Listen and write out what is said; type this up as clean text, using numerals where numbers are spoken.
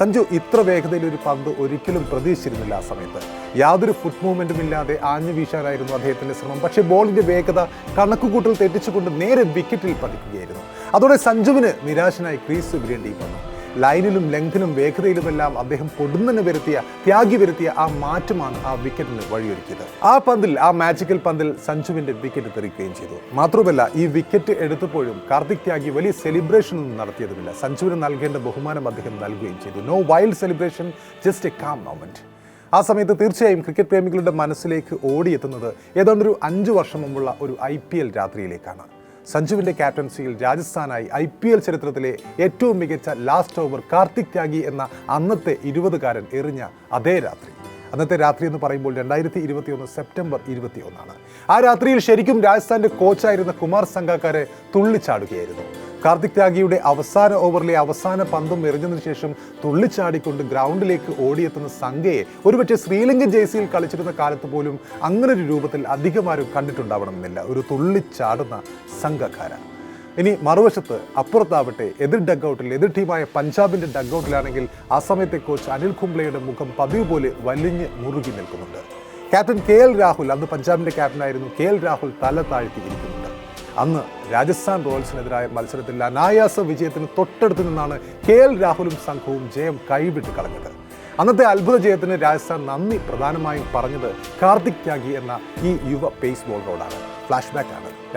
സഞ്ജു ഇത്ര വേഗതയിൽ ഒരു പന്ത് ഒരിക്കലും പ്രതീക്ഷിച്ചിരുന്നില്ല ആ സമയത്ത്. യാതൊരു ഫുട് മൂവ്മെന്റും ഇല്ലാതെ ആഞ്ഞു വീശാനായിരുന്നു അദ്ദേഹത്തിന്റെ ശ്രമം. പക്ഷേ ബോളിന്റെ വേഗത കണക്കുകൂട്ടൽ തെറ്റിച്ചുകൊണ്ട് നേരെ വിക്കറ്റിൽ പതിക്കുകയായിരുന്നു. അതോടെ സഞ്ജുവിന് നിരാശനായി ക്രീസ് വിടേണ്ടി വന്നു. ലൈനിലും ലെങ്തിലും വേഗതയിലുമെല്ലാം അദ്ദേഹം പൊടുന്നനെ ത്യാഗി വരുത്തിയ ആ മാറ്റമാണ് ആ വിക്കറ്റിന് വഴിയൊരുക്കിയത്. ആ പന്തിൽ, ആ മാജിക്കൽ പന്തിൽ സഞ്ജുവിന്റെ വിക്കറ്റ് തെറിക്കുകയും ചെയ്തു. മാത്രമല്ല, ഈ വിക്കറ്റ് എടുത്തപ്പോഴും കാർത്തിക് ത്യാഗി വലിയ സെലിബ്രേഷൻ ഒന്നും നടത്തിയതുമില്ല. സഞ്ജുവിന് നൽകേണ്ട ബഹുമാനം അദ്ദേഹം നൽകുകയും ചെയ്തു. No wild celebration, just a calm moment. ആ സമയത്ത് തീർച്ചയായും ക്രിക്കറ്റ് പ്രേമികളുടെ മനസ്സിലേക്ക് ഓടിയെത്തുന്നത് ഏതാണ്ടൊരു 5 വർഷം മുമ്പുള്ള ഒരു IPL രാത്രിയിലേക്കാണ്. സഞ്ജുവിൻ്റെ ക്യാപ്റ്റൻസിയിൽ രാജസ്ഥാനായി IPL ചരിത്രത്തിലെ ഏറ്റവും മികച്ച ലാസ്റ്റ് ഓവർ കാർത്തിക് ത്യാഗി എന്ന അന്നത്തെ 20കാരൻ എറിഞ്ഞ അതേ രാത്രി. അന്നത്തെ രാത്രി എന്ന് പറയുമ്പോൾ 2021 സെപ്റ്റംബർ 21. ആ രാത്രിയിൽ ശരിക്കും രാജസ്ഥാൻ്റെ കോച്ചായിരുന്ന കുമാർ സംഗാക്കാരെ തുള്ളിച്ചാടുകയായിരുന്നു. കാർത്തിക് ത്യാഗിയുടെ അവസാന ഓവറിലെ അവസാന പന്തും എറിഞ്ഞതിനു ശേഷം തുള്ളിച്ചാടിക്കൊണ്ട് ഗ്രൗണ്ടിലേക്ക് ഓടിയെത്തുന്ന സംഗയെ ഒരുപക്ഷെ ശ്രീലങ്കൻ ജേഴ്സിയിൽ കളിച്ചിരുന്ന കാലത്ത് പോലും അങ്ങനെ ഒരു രൂപത്തിൽ അധികമാരും കണ്ടിട്ടുണ്ടാവണമെന്നില്ല. ഒരു തുള്ളിച്ചാടുന്ന സംഘക്കാര. ഇനി മറുവശത്ത് അപ്പുറത്താവട്ടെ എതിർ ഡഗ്ഔട്ടിൽ, എതിർ ടീമായ പഞ്ചാബിൻ്റെ ഡഗ്ഔട്ടിലാണെങ്കിൽ ആ സമയത്തെ കോച്ച് അനിൽ കുംബ്ലെയുടെ മുഖം പതിവ് പോലെ വലിഞ്ഞ് മുറുകി നിൽക്കുന്നുണ്ട്. ക്യാപ്റ്റൻ KL രാഹുൽ, അന്ന് പഞ്ചാബിൻ്റെ ക്യാപ്റ്റനായിരുന്നു KL രാഹുൽ, തല താഴ്ത്തിയിരിക്കുന്നുണ്ട്. അന്ന് രാജസ്ഥാൻ റോയൽസിനെതിരായ മത്സരത്തിൽ അനായാസ വിജയത്തിന് തൊട്ടടുത്ത് നിന്നാണ് KL രാഹുലും സംഘവും ജയം കൈവിട്ട് കളഞ്ഞത്. അന്നത്തെ അത്ഭുത ജയത്തിന് രാജസ്ഥാൻ നന്ദി പ്രധാനമായും പറഞ്ഞത് കാർത്തിക് ത്യാഗി എന്ന ഈ യുവ പേസ് ബോളറോടാണ്. ഫ്ലാഷ് ബാക്ക് ആണ്.